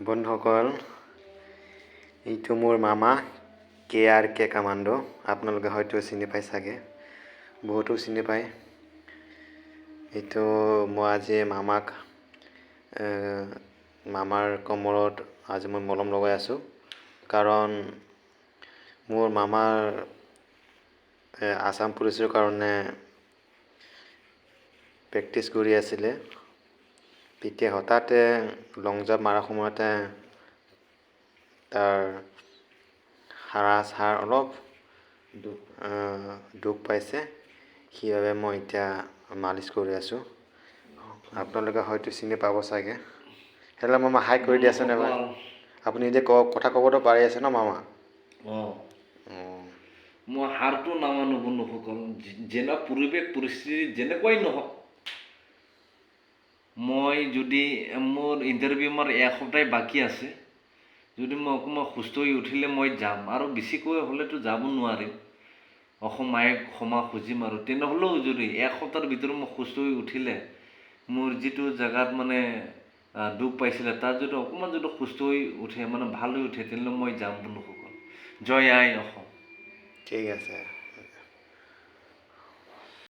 বন্ধুসকল, এইটো মোৰ মামা KRK কামাণ্ডো। আপোনালোকে হয়তো চিনি পায় চাগে, বহুতো চিনি পায়। এইটো মই আজি মামাৰ কমৰত আজি মই মলম লগাই আছোঁ, কাৰণ মোৰ মামাৰ আসাম পুলিচৰ কাৰণে প্ৰেক্টিছ কৰি আছিলে। তেতিয়া হঠাতে লং জাম্প মাৰাৰ সময়তে তাৰ হাড় অলপ দুখ পাইছে, সেইবাবে মই এতিয়া মালিচ কৰি আছোঁ। আপোনালোকে হয়তো চিনি পাব চাগে। হেল্ল' মামা, হাই কৰি দিয়াচোন এবাৰ। আপুনি এতিয়া কথা ক'বতো পাৰি আছে ন মামা? মই হাৰটো নামানো বন্ধুসকল, যেনে পৰিৱেশ পৰিস্থিতি যেনেকুৱাই নহওক। মই যদি মোৰ ইণ্টাৰভিউ এসপ্তাহ বাকী আছে, যদি মই অকণমান সুস্থ হৈ উঠিলে মই যাম, আৰু বেছিকৈ হ'লেতো যাব নোৱাৰিম। মায়ে ক্ষমা খুজিম, আৰু তেনেহ'লেও যদি এসপ্তাহৰ ভিতৰত মই সুস্থ হৈ উঠিলে, মোৰ যিটো জেগাত দুখ পাইছিলে তাত যদি অকণমান যদি সুস্থ হৈ উঠে, ভাল হৈ উঠে, তেনেহ'লে মই যাম বন্ধুসকল। জয় আই অসম। ঠিক আছে।